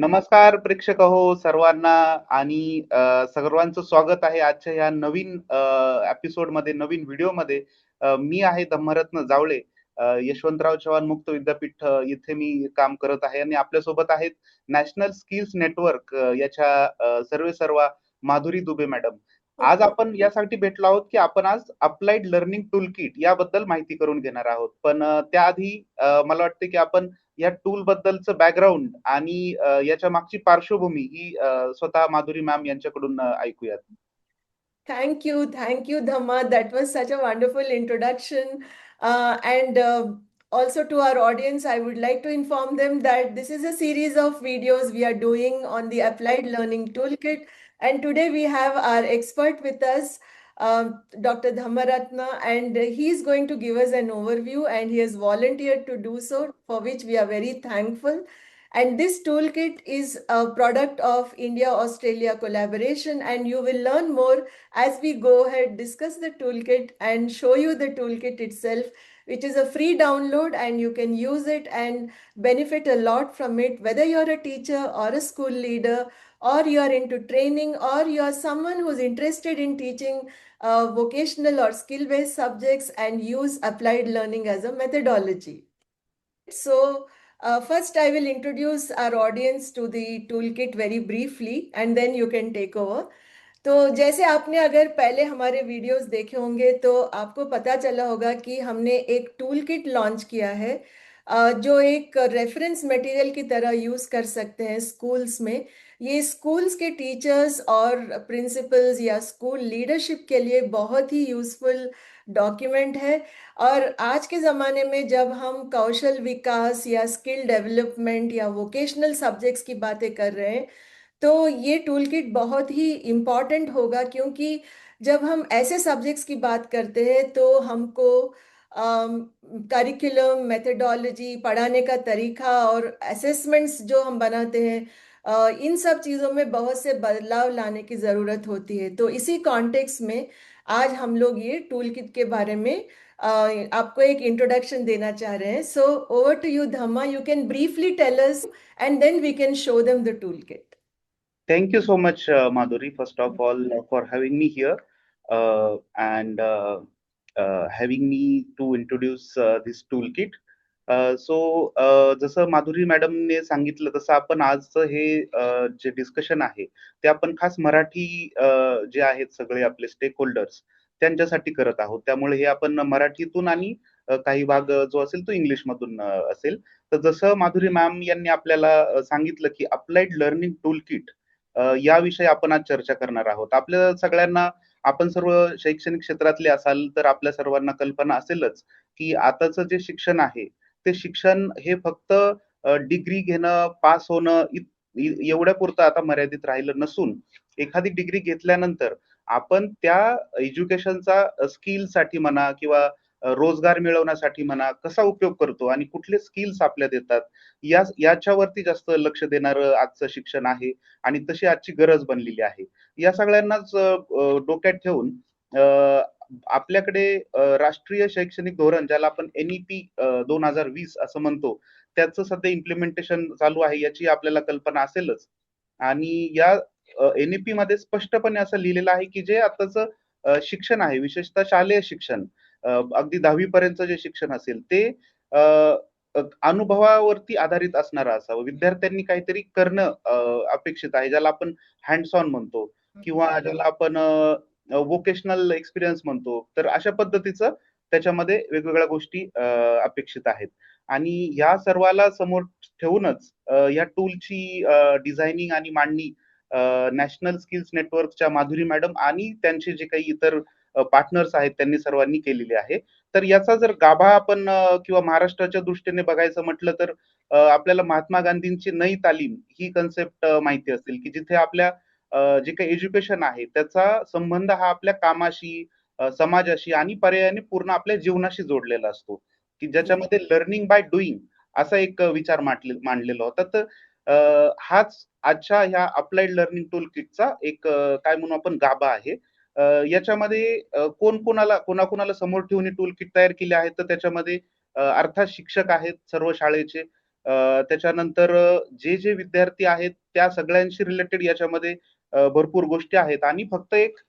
नमस्कार प्रेक्षक हो सर्वांना आणि सर्वांचं स्वागत आहे आजच्या या नवीन एपिसोड मध्ये नवीन व्हिडिओ मध्ये. मी आहे धम्मरत्न जावळे. यशवंतराव चव्हाण मुक्त विद्यापीठ इथे मी काम करत आहे आणि आपल्यासोबत आहेत नॅशनल स्किल्स नेटवर्क याच्या सर्वे सर्वा माधुरी दुबे मॅडम. आज आपण यासाठी भेटलो आहोत की आपण आज अप्लाइड लर्निंग टूल किट याबद्दल माहिती करून घेणार आहोत. पण त्याआधी मला वाटते की आपण या टूल बद्दलचं बॅकग्राऊंड आणि याच्या मागची पार्श्वभूमी ही स्वतः माधुरी मॅम यांच्याकडून ऐकूयात. Thank you, Dhamma. That was such a wonderful introduction. And Also to our audience, I would like to inform them that this is a series of videos we are doing on the Applied Learning Toolkit. And today we have our expert with us, Dr. Dhammaratna, and he is going to give us an overview, and he has volunteered to do so, for which we are very thankful. And this toolkit is a product of India-Australia collaboration, and you will learn more as we go ahead, discuss the toolkit and show you the toolkit itself, which is a free download and you can use it and benefit a lot from it, whether you're a teacher or a school leader, or you're into training, or you're someone who's interested in teaching vocational or skill-based subjects and use applied learning as a methodology. So, first I will introduce our audience to the toolkit very briefly and then you can take over. तो जैसे आपने अगर पहले हमारे videos देखे होंगे तो आपको पता चला होगा कि हमने एक टूल किट लॉन्च किया है, जो एक रेफरेंस मटेरियल की तरह यूज़ कर सकते हैं स्कूल्स में। ये स्कूल्स के टीचर्स और प्रिंसिपल्स या स्कूल लीडरशिप के लिए बहुत ही यूज़फुल डॉक्यूमेंट है। और आज के ज़माने में जब हम कौशल विकास या स्किल डेवलपमेंट या वोकेशनल सब्जेक्ट्स की बातें कर रहे हैं, तो ये टूल किट बहुत ही इम्पॉर्टेंट होगा, क्योंकि जब हम ऐसे सब्जेक्ट्स की बात करते हैं तो हमको करिकुलम, मेथडोलॉजी, पढ़ाने का तरीका और असेसमेंट्स जो हम बनाते हैं, इन सब चीज़ों में बहुत से बदलाव लाने की ज़रूरत होती है। तो इसी कॉन्टेक्स्ट में आज हम लोग ये टूल किट के बारे में आपको एक इंट्रोडक्शन देना चाह रहे हैं। So over to you Dhamma, you can briefly tell us and then we can show them the tool kit. Thank you so much, Madhuri, first of all, for having me here and having me to introduce this toolkit. जसं माधुरी मॅडमने सांगितलं तसं आपण आजचं हे जे discussion आहे ते आपण खास मराठी जे आहेत सगळे आपले स्टेक होल्डर्स त्यांच्यासाठी करत आहोत. त्यामुळे हे आपण मराठीतून आणि काही भाग जो असेल तो इंग्लिशमधून असेल. तर जसं माधुरी मॅम यांनी आपल्याला सांगितलं की अप्लाइड लर्निंग टूल किट याविषयी आपण आज चर्चा करणार आहोत. आपल्या सगळ्यांना आपण सर्व शैक्षणिक क्षेत्रातले असाल तर आपल्या सर्वांना कल्पना असेलच, की आताचं जे शिक्षण आहे, ते शिक्षण हे फक्त डिग्री घेणं, पास होणं एवढ्यापुरतं आता मर्यादित राहिलं नसून, एखादी डिग्री घेतल्यानंतर आपण त्या एज्युकेशनचा स्किलसाठी म्हणा किंवा रोजगार मिळवण्यासाठी म्हणा, कसा उपयोग करतो आणि कुठले स्किल्स आपल्यात येतात, याच्यावरती जास्त लक्ष देणारं आजचं शिक्षण आहे आणि तशी आजची गरज बनलेली आहे. या सगळ्यांनाच डोक्यात ठेवून आपल्याकडे राष्ट्रीय शैक्षणिक धोरण ज्याला आपण NEP 2020 असं म्हणतो, त्याचं सध्या इम्प्लिमेंटेशन चालू आहे याची आपल्याला कल्पना असेलच. आणि या NEP मध्ये स्पष्टपणे असं लिहिलेलं आहे, की जे आताचं शिक्षण आहे, विशेषतः शालेय शिक्षण, अगदी 10वी पर्यंतचं जे शिक्षण असेल ते अ, अनुभवावरती आधारित असणारं असावं. विद्यार्थ्यांनी काहीतरी करणं अपेक्षित आहे, ज्याला आपण हँड्स ऑन म्हणतो किंवा ज्याला आपण व्होकेशनल एक्सपिरियन्स म्हणतो. तर अशा पद्धतीचं त्याच्यामध्ये वेगवेगळ्या गोष्टी अपेक्षित आहेत. आणि या सर्वाला समोर ठेवूनच या टूलची डिझायनिंग आणि मांडणी नॅशनल स्किल्स नेटवर्कच्या माधुरी मॅडम आणि त्यांचे जे काही इतर पार्टनर्स आहेत त्यांनी सर्वांनी केलेली आहे. तर याचा जर गाभा आपण किंवा महाराष्ट्राच्या दृष्टीने बघायचं म्हटलं तर आपल्याला महात्मा गांधींची नई तालीम ही कन्सेप्ट माहिती असेल, की जिथे आपल्या जे काही एज्युकेशन आहे त्याचा संबंध हा आपल्या कामाशी, समाजाशी आणि पर्यायाने पूर्ण आपल्या जीवनाशी जोडलेला असतो, की ज्याच्यामध्ये लर्निंग बाय डुईंग असा एक विचार मांडलेला होता. तर हाच आजच्या ह्या अप्लाइड लर्निंग टूल किटचा एक काय म्हणू आपण गाभा आहे. याच्यामध्ये कोणाकोणाला समोर ठेवून टूल किट तयार केले आहेत, तर त्याच्यामध्ये अर्थात शिक्षक आहेत सर्व शाळेचे. त्याच्यानंतर जे जे विद्यार्थी आहेत त्या सगळ्यांशी रिलेटेड याच्यामध्ये भरपूर गोष्टी आहेत आणि फक्त एक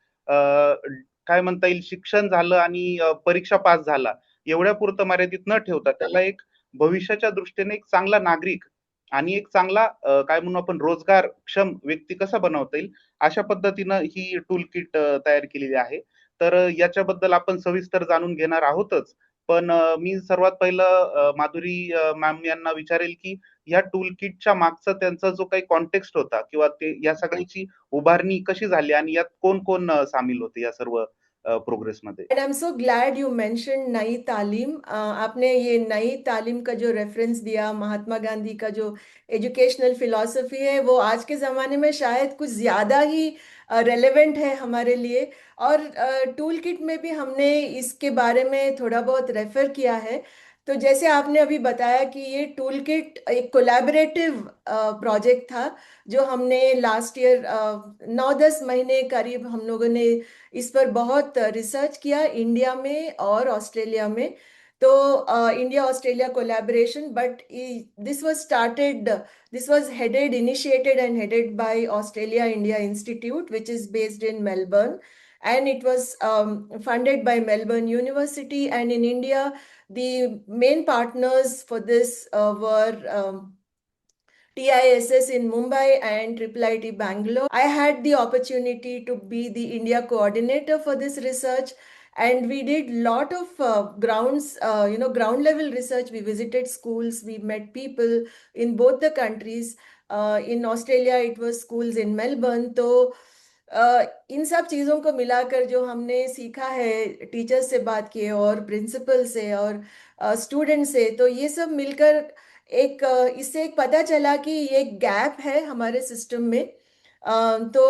काय म्हणता येईल शिक्षण झालं आणि परीक्षा पास झाला एवढ्या पुरतं मर्यादित न ठेवता त्याला एक भविष्याच्या दृष्टीने एक चांगला नागरिक आणि एक चांगला काय म्हणू आपण रोजगारक्षम व्यक्ती कसा बनवता येईल अशा पद्धतीनं ही टूल किट तयार केलेली आहे. तर याच्याबद्दल आपण सविस्तर जाणून घेणार आहोतच. पण मी सर्वात पहिलं माधुरी मॅम यांना विचारेल की या टूल किटच्या मागचा त्यांचा जो काही कॉन्टेक्स्ट होता किंवा ते या सगळ्याची उभारणी कशी झाली आणि यात कोण कोण सामील होते या सर्व प्रोग्रेसमध्ये. And I am so glad you mention Nai Talim. आपने ये नई तालीम का जो रेफरेंस दिया, महात्मा गांधी का जो एजुकेशनल फिलॉसफी है, वो आज के ज़माने में शायद कुछ ज़्यादा ही रेलेवेंट है हमारे लिए। और टूल किट में भी हमने इसके बारे में थोड़ा बहुत रेफर किया है। तो जैसे आपने अभी बताया कि ये टूल किट एक कोलैबोरेटिव प्रोजेक्ट था, जो हमने लास्ट ईयर 9-10 महीने करीब हम लोगों ने इस पर बहुत रिसर्च किया, इंडिया में और ऑस्ट्रेलिया में। तो इंडिया ऑस्ट्रेलिया कोलैबोरेशन, बट दिस वाज स्टार्टेड, दिस वाज headed, initiated end headed by Australia India institute, which is based in Melbourne, and it was funded by Melbourne University. And in India, the main partners for this were TISS in Mumbai and IIIT Bangalore. I had the opportunity to be the India coordinator for this research, and we did lot of ground level research. We visited schools, we met people in both the countries. In Australia, it was schools in Melbourne. तो in सब चीज़ों को मिलाकर जो हमने सीखा है, teachers से बात किए और प्रिंसिपल से और स्टूडेंट से, तो ये सब मिलकर एक इससे एक पता चला कि ये गैप है हमारे सिस्टम में। तो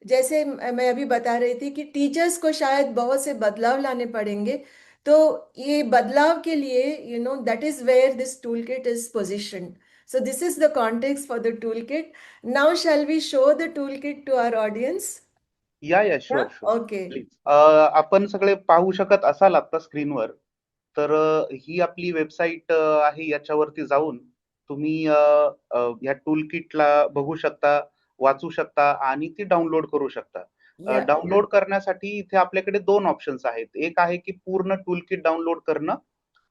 जैसे मैं अभी बता रही थी कि टीचर्स को शायद बहुत से बदलाव लाने पड़ेंगे। तो ये बदलाव के लिए that is where this tool kit is positioned. So this is the context for the toolkit. Now shall we show the toolkit to our audience? या sure Yeah. Sure Okay. Please. आपण सगळे पाहू शकत असाल आता स्क्रीनवर. तर ही आपली वेबसाईट आहे याच्यावरती जाऊन तुम्ही या टूल किटला बघू शकता, वाचू शकता आणि ती डाउनलोड करू शकता. Yeah. डाउनलोड करण्यासाठी इथे आपल्याकडे दोन ऑप्शन्स आहेत. एक आहे की पूर्ण टूल किट डाउनलोड करणं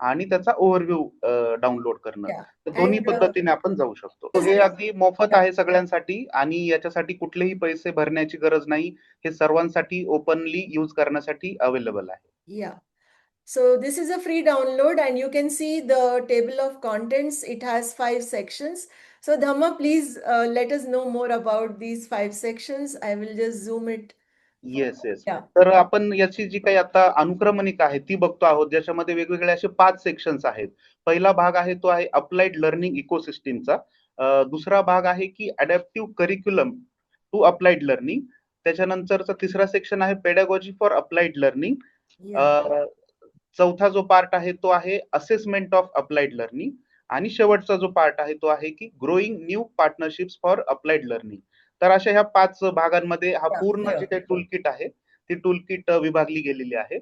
आणि त्याचा ओव्हरव्ह्यू डाउनलोड करणं. Yeah. तर दोन्ही And पद्धतीने आपण जाऊ शकतो. तर हे अगदी मोफत आहे सगळ्यांसाठी आणि याच्यासाठी कुठलेही पैसे भरण्याची गरज नाही. हे सर्वांसाठी ओपनली यूज करण्यासाठी अवेलेबल आहे. yeah. So this is a free download, and you can see the table of contents. It has 5 sections. So Dhamma, please let us know more about these 5 sections. I will just zoom it. Yes yes. Yeah. तर आपण याची जी काही आता अनुक्रमणिका आहे ती बघतो आहोत, ज्याच्यामध्ये वेगवेगळे असे 5 सेक्शन्स आहेत. पहिला भाग आहे तो आहे अप्लाइड लर्निंग इकोसिस्टीमचा. दुसरा भाग आहे की adaptive curriculum to applied learning. त्याच्यानंतरचा तिसरा सेक्शन आहे pedagogy for applied learning. Yeah. चौथा जो पार्ट आहे तो आहे असेसमेंट ऑफ अप्लाइड लर्निंग आणि शेवटचा जो पार्ट आहे तो आहे की growing new partnerships for applied learning. तर अशा ह्या 5 भागांमध्ये हा Yeah. पूर्ण जे काही टूल किट आहे ती टूल किट विभागली गेलेली आहे.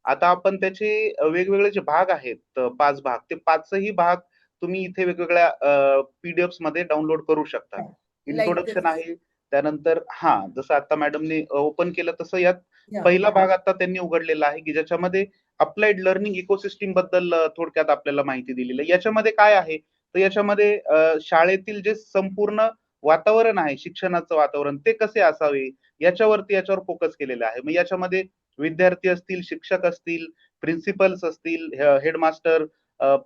आता आपण त्याचे वेगवेगळे जे भाग आहेत 5 भाग, ते 5ही भाग तुम्ही इथे वेगवेगळ्या पीडीएफ्स मध्ये डाउनलोड करू शकता. Yeah. Like introduction this. आहे, त्यानंतर जसं आता मॅडमने ओपन केलं तसं यात Yeah. पहिला भाग आता त्यांनी उघडलेला आहे की ज्याच्यामध्ये अप्लाइड लर्निंग इकोसिस्टीम बद्दल थोडक्यात आपल्याला माहिती दिलेली आहे. याच्यामध्ये काय आहे, तर याच्यामध्ये शाळेतील जे संपूर्ण वातावरण आहे, शिक्षणाचं वातावरण ते कसे असावे याच्यावर फोकस केलेला आहे. मग याच्यामध्ये विद्यार्थी असतील, शिक्षक असतील, प्रिन्सिपल्स असतील, हेडमास्टर,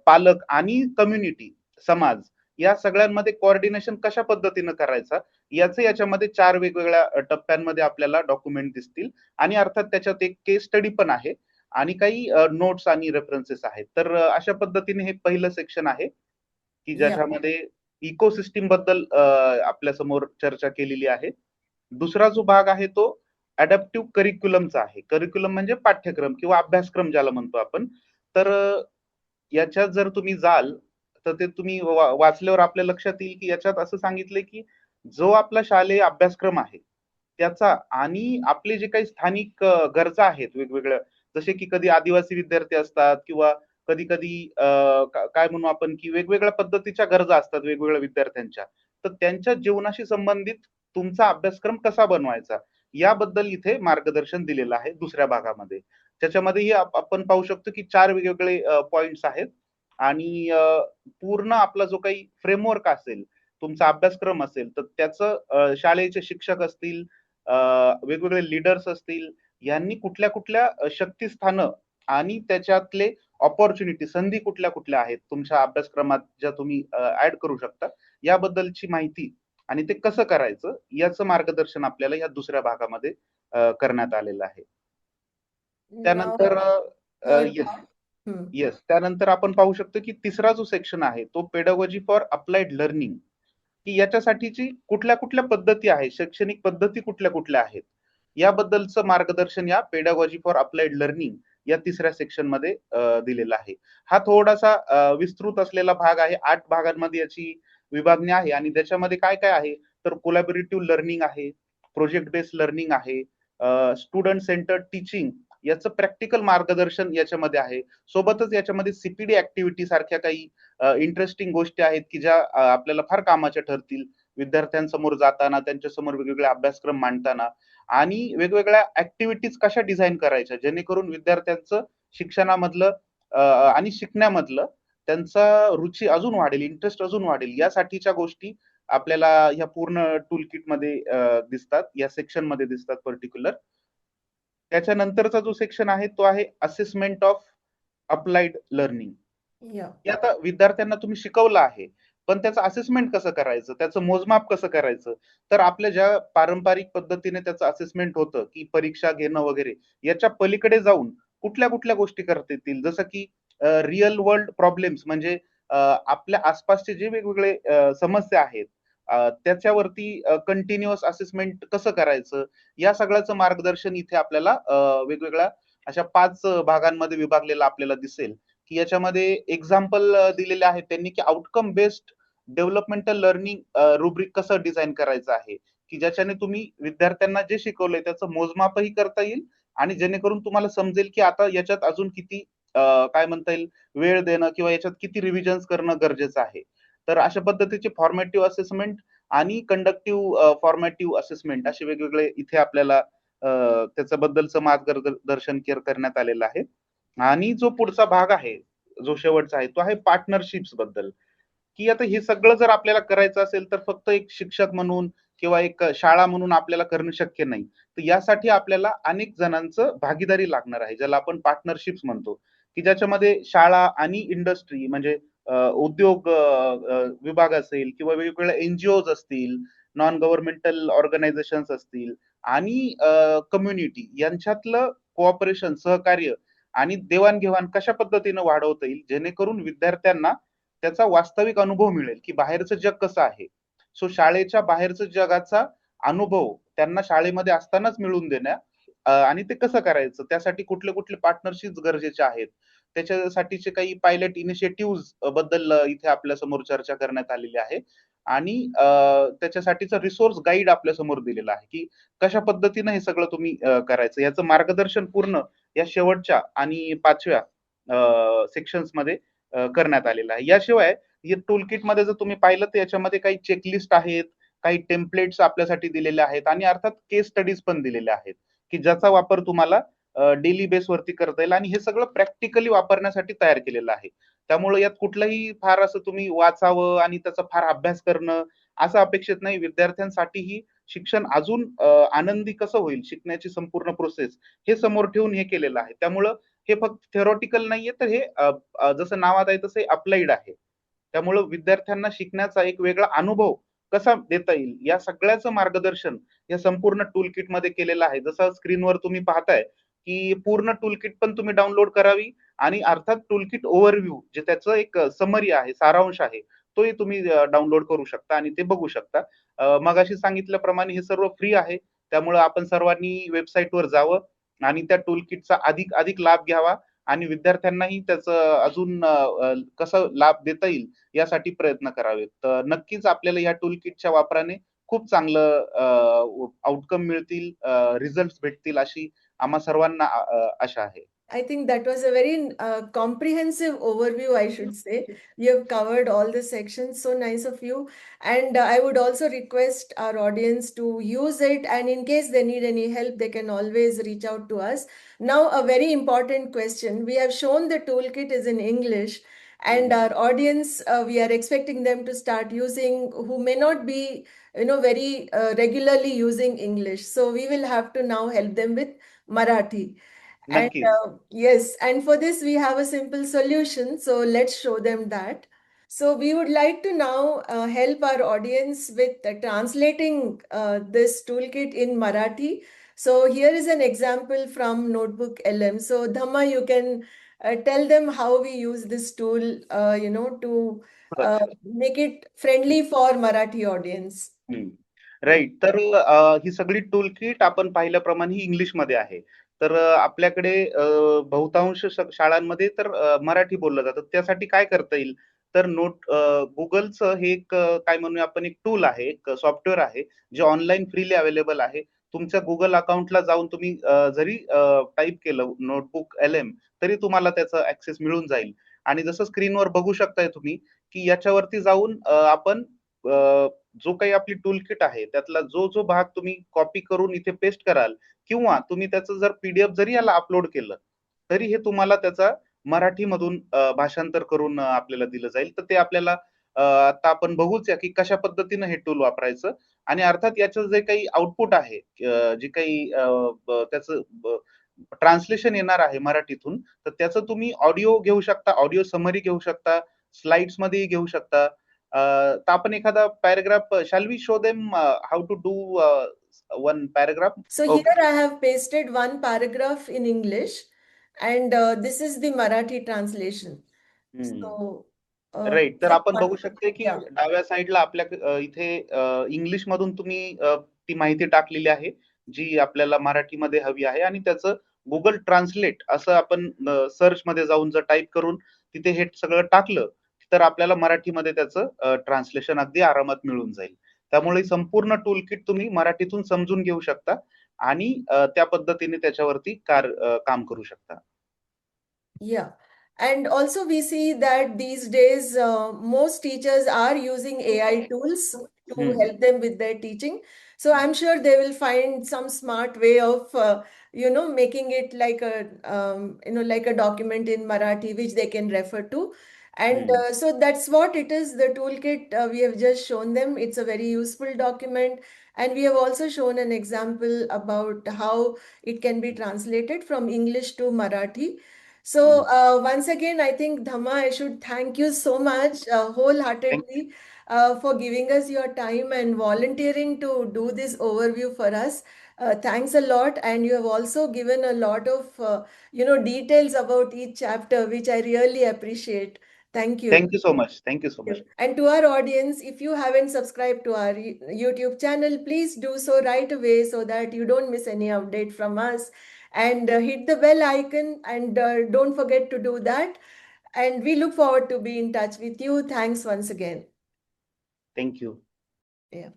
पालक आणि कम्युनिटी, समाज या सगळ्यांमध्ये कोऑर्डिनेशन कशा पद्धतीनं करायचा याचे याच्यामध्ये 4 वेगवेगळ्या टप्प्यांमध्ये आपल्याला डॉक्युमेंट दिसतील आणि अर्थात त्याच्यात एक केस स्टडी पण आहे आणि काही नोट्स आणि रेफरन्सेस आहेत. तर अशा पद्धतीने हे पहिलं सेक्शन आहे की Yeah. ज्याच्यामध्ये इकोसिस्टीम बद्दल आपल्या समोर चर्चा केलेली आहे. दुसरा जो भाग आहे तो अडॅप्टिव्ह करिक्युलमचा आहे. करिक्युलम म्हणजे पाठ्यक्रम किंवा अभ्यासक्रम ज्याला म्हणतो आपण. तर याच्यात जर तुम्ही जाल तर ते तुम्ही वाचल्यावर आपल्या लक्षात येईल की याच्यात असं सांगितलंय की जो आपला शालेय अभ्यासक्रम आहे त्याचा आणि आपले जे काही स्थानिक गरजा आहेत वेगवेगळ्या, जसे की कधी आदिवासी विद्यार्थी असतात किंवा कधी कधी काय म्हणू आपण की वेगवेगळ्या पद्धतीच्या गरजा असतात वेगवेगळ्या विद्यार्थ्यांच्या. तर त्यांच्या जीवनाशी संबंधित तुमचा अभ्यासक्रम कसा बनवायचा याबद्दल इथे मार्गदर्शन दिलेलं आहे दुसऱ्या भागामध्ये. त्याच्यामध्येही आपण पाहू शकतो की 4 वेगवेगळे पॉइंट्स आहेत आणि पूर्ण आपला जो काही फ्रेमवर्क असेल, तुमचा अभ्यासक्रम असेल, तर त्याचं शाळेचे शिक्षक असतील, वेगवेगळे लीडर्स असतील, यांनी कुठल्या-कुठल्या शक्तिस्थानं आणि त्याच्यातले अपॉर्च्युनिटी, संधी कुठल्या-कुठल्या आहेत तुमच्या अभ्यासक्रमात ज्या तुम्ही ॲड करू शकता, याबद्दलची माहिती आणि ते कसं करायचं याचं मार्गदर्शन आपल्याला या दुसऱ्या भागामध्ये करण्यात आलेलं आहे. Now, त्यानंतर third yes, part. Hmm. Yes. त्यानंतर आपण पाहू शकतो की तिसरा जो सेक्शन आहे तो पेडागॉजी फॉर अप्लाइड लर्निंग, की याच्यासाठीची कुठल्या-कुठल्या पद्धती आहेत, शैक्षणिक पद्धती कुठल्या-कुठल्या आहेत, याबद्दलचं मार्गदर्शन या पेडागॉजी फॉर अप्लाइड लर्निंग या तिसऱ्या सेक्शनमध्ये दिलेला आहे. हा थोडासा विस्तृत असलेला भाग आहे. 8 भागांमध्ये याची विभागणी आहे आणि त्याच्यामध्ये काय-काय आहे, तर कोलॅबोरेटिव्ह लर्निंग आहे, प्रोजेक्ट बेस्ड लर्निंग आहे, स्टुडंट सेंटर्ड टीचिंग याचं प्रॅक्टिकल मार्गदर्शन याच्यामध्ये आहे. सोबतच याच्यामध्ये सीपीडी ऍक्टिव्हिटी सारख्या काही इंटरेस्टिंग गोष्टी आहेत की ज्या आपल्याला फार कामाच्या ठरतील विद्यार्थ्यांसमोर जाताना, त्यांच्यासमोर वेगवेगळे अभ्यासक्रम मांडताना आणि वेगवेगळ्या ऍक्टिव्हिटीज कशा डिझाईन करायच्या जेणेकरून विद्यार्थ्यांचं शिक्षणामधलं आणि शिकण्यामधलं त्यांचा रुची अजून वाढेल, इंटरेस्ट अजून वाढेल, यासाठीच्या गोष्टी आपल्याला ह्या पूर्ण टूल किटमध्ये दिसतात, या सेक्शनमध्ये दिसतात पर्टिक्युलर. त्याच्यानंतरचा जो सेक्शन आहे तो आहे assessment of applied learning. Yeah. की आता विद्यार्थ्यांना तुम्ही शिकवलं आहे, पण त्याचं असेसमेंट कसं करायचं, त्याचं मोजमाप कसं करायचं. तर आपल्या ज्या पारंपरिक पद्धतीने त्याचं असेसमेंट होतं की परीक्षा घेणं वगैरे, याच्या पलीकडे जाऊन कुठल्या कुठल्या गोष्टी करता येतील, जसं की रिअल वर्ल्ड प्रॉब्लेम्स म्हणजे आपल्या आसपासचे जे वेगवेगळे समस्या आहेत, त्याच्यावरती कंटिन्युअस असेसमेंट कसं करायचं, या सगळ्याचं मार्गदर्शन इथे आपल्याला वेगवेगळ्या अशा 5 भागांमध्ये विभागलेलं आपल्याला दिसेल. की याच्यामध्ये एक्झाम्पल दिलेले आहेत त्यांनी की outcome based developmental learning rubric कसं डिझाइन करायचं आहे, की ज्याच्याने तुम्ही विद्यार्थ्यांना जे शिकवलंय त्याचं मोजमापही करता येईल आणि जेणेकरून तुम्हाला समजेल की आता याच्यात अजून किती काय म्हणता येईल, वेळ देणं किंवा याच्यात किती रिव्हिजन्स करणं गरजेचं आहे. तर अशा पद्धतीचे फॉर्मॅटिव्ह असेसमेंट आणि कंडक्टिव्ह फॉर्मॅटिव्ह असेसमेंट असे वेगवेगळे इथे आपल्याला त्याच्याबद्दलचं मार्गदर्शन करण्यात आलेलं आहे. आणि जो पुढचा भाग आहे, जो शेवटचा आहे, तो आहे पार्टनरशिप्स बद्दल, की आता हे सगळं जर आपल्याला करायचं असेल, तर फक्त एक शिक्षक म्हणून किंवा एक शाळा म्हणून आपल्याला करणं शक्य नाही. तर यासाठी आपल्याला अनेक जणांचं भागीदारी लागणार आहे, ज्याला आपण पार्टनरशिप्स म्हणतो, की ज्याच्यामध्ये शाळा आणि इंडस्ट्री म्हणजे उद्योग विभाग असेल किंवा वेगवेगळ्या एन-जी-ओज असतील, नॉन गव्हर्नमेंटल ऑर्गनायझेशन्स असतील आणि कम्युनिटी यांच्यातलं कोऑपरेशन, सहकार्य आणि देवाण-घेवाण कशा पद्धतीनं वाढवता येईल, जेणेकरून विद्यार्थ्यांना त्याचा वास्तविक अनुभव मिळेल, की बाहेरचं जग कसं आहे. सो शाळेच्या बाहेरचं जगाचा अनुभव त्यांना शाळेमध्ये असतानाच मिळवून देण्या आणि ते कसं करायचं, त्यासाठी कुठले-कुठले पार्टनरशिप्स गरजेचे आहेत. त्याच्यासाठीचे काही पायलट इनिशिएटिव्हज बद्दल इथे आपल्यासमोर चर्चा करण्यात आलेली आहे आणि त्याच्यासाठीचं रिसोर्स गाईड आपल्यासमोर दिलेलं आहे, की कशा पद्धतीनं हे सगळं तुम्ही करायचं. याचं मार्गदर्शन पूर्ण या शेवटच्या आणि 5व्या सेक्शन्समध्ये करण्यात आलेलं आहे. याशिवाय हे टूल किटमध्ये जर तुम्ही पाहिलं तर याच्यामध्ये काही चेकलिस्ट आहेत, काही टेम्पलेट्स आपल्यासाठी दिलेले आहेत आणि अर्थात केस स्टडीज पण दिलेल्या आहेत, की ज्याचा वापर तुम्हाला डेली बेसवरती करता येईल आणि हे सगळं प्रॅक्टिकली वापरण्यासाठी तयार केलेलं आहे. त्यामुळे यात कुठलंही फार असं तुम्ही वाचावं आणि त्याचा फार अभ्यास करणं असं अपेक्षित नाही. विद्यार्थ्यांसाठीही शिक्षण अजून आनंदी कसं होईल, शिकण्याची संपूर्ण प्रोसेस हे समोर ठेवून हे केलेलं आहे. त्यामुळं हे फक्त थेरॉटिकल नाहीये, तर हे जसं नावात आहे तसं अप्लाइड आहे. त्यामुळं विद्यार्थ्यांना शिकण्याचा एक वेगळा अनुभव कसा देता येईल, या सगळ्याचं मार्गदर्शन या संपूर्ण टूल किटमध्ये केलेलं आहे. जसं स्क्रीनवर तुम्ही पाहताय, की पूर्ण टूल किट पण तुम्ही डाउनलोड करावी आणि अर्थात टूल किट ओव्हरव्ह्यू जे त्याचं एक समरी आहे, सारांश आहे, तोही तुम्ही डाउनलोड करू शकता आणि ते बघू शकता. मगाशी सांगितल्याप्रमाणे हे सर्व फ्री आहे. त्यामुळं आपण सर्वांनी वेबसाईटवर जावं आणि त्या टूल किटचा अधिक अधिक लाभ घ्यावा आणि विद्यार्थ्यांनाही त्याचं अजून कसं लाभ देता येईल यासाठी प्रयत्न करावेत. तर नक्कीच आपल्याला या टूल किटच्या वापराने खूप चांगलं आउटकम मिळतील, रिझल्ट्स भेटतील अशी आम्हा सर्वांना आशा आहे. I think that was a very comprehensive overview, I should say. You have covered all the sections. So nice of you. And I would also request our audience to use it. And in case they need any help, they can always reach out to us. Now, a very important question. We have shown the toolkit is in English. And our audience, we are expecting them to start using, who may not be, very regularly using English. So we will have to now help them with Marathi. And नक्कीच. yes, and for this we have a simple solution. So let's show them that. So we would like to now help our audience with translating this toolkit in Marathi. So here is an example from Notebook LM. So Dhamma, you can tell them how we use this tool, to make it friendly for Marathi audience. Right. तर ही सगळी tool kit आपण पाहिल्याप्रमाणे ही इंग्लिशमध्ये आहे. तर आपल्याकडे बहुतांश शाळांमध्ये तर मराठी बोललं जातं. त्यासाठी काय करता येईल? तर Googleचं हे एक काय म्हणूया आपण एक टूल आहे, एक सॉफ्टवेअर आहे, जे ऑनलाईन फ्रीली अवेलेबल आहे. तुमच्या Google अकाउंटला जाऊन तुम्ही जरी टाइप केलं नोटबुक LM तरी तुम्हाला त्याचा ॲक्सेस मिळून जाईल. आणि जसं स्क्रीनवर बघू शकताय तुम्ही, की याच्यावरती जाऊन आपण जो काही आपली टूल किट आहे, त्यातला जो भाग तुम्ही कॉपी करून इथे पेस्ट कराल किंवा तुम्ही त्याचं जर पीडीएफ जरी याला अपलोड केलं, तरी हे तुम्हाला त्याचा मराठीमधून भाषांतर करून आपल्याला दिलं जाईल. तर ते आपल्याला आता आपण बघूच या, की कशा पद्धतीनं हे टूल वापरायचं आणि अर्थात याचं जे काही आउटपुट आहे, जे काही त्याचं ट्रान्सलेशन येणार आहे मराठीतून, तर त्याचं तुम्ही ऑडिओ घेऊ शकता, ऑडिओ समरी घेऊ शकता, स्लाइड्समध्येही घेऊ शकता. तर आपण एखादा paragraph shall we show them how to do one paragraph? So okay. here I have pasted one paragraph in English, and this is the Marathi translation. So right. तर just आपण one, बघू शकतो, की yeah. डाव्या साइडला आपल्या इथे इंग्लिशमधून तुम्ही ती माहिती टाकलेली आहे, जी आपल्याला मराठीमध्ये हवी आहे आणि त्याचं Google ट्रान्सलेट असं आपण सर्चमध्ये जाऊन जर टाइप करून तिथे हे सगळं टाकलं, तर आपल्याला मराठीमध्ये त्याचं ट्रान्सलेशन अगदी आरामात मिळून जाईल. त्यामुळे संपूर्ण टूल किट तुम्ही मराठीतून समजून घेऊ शकता आणि त्या पद्धतीने त्याच्यावरती काम करू शकता. Yeah. And also we see that these days most teachers are using AI tools to हं. help them with their teaching. So I'm sure they will find some smart way of making it like like a document in Marathi which they can refer to. And हं. so that's what it is. The toolkit we have just shown them. It's a very useful document. And we have also shown an example about how it can be translated from English to Marathi. So once again, I think Dhamma, I should thank you so much thank wholeheartedly for giving us your time and volunteering to do this overview for us. Thanks a lot, and you have also given a lot of details about each chapter, which I really appreciate. Thank you. Thank you so much. Thank you so much. And to our audience, if you haven't subscribed to our YouTube channel, please do so right away so that you don't miss any update from us. And hit the bell icon and don't forget to do that. And we look forward to be in touch with you. Thanks once again. Thank you. Yeah.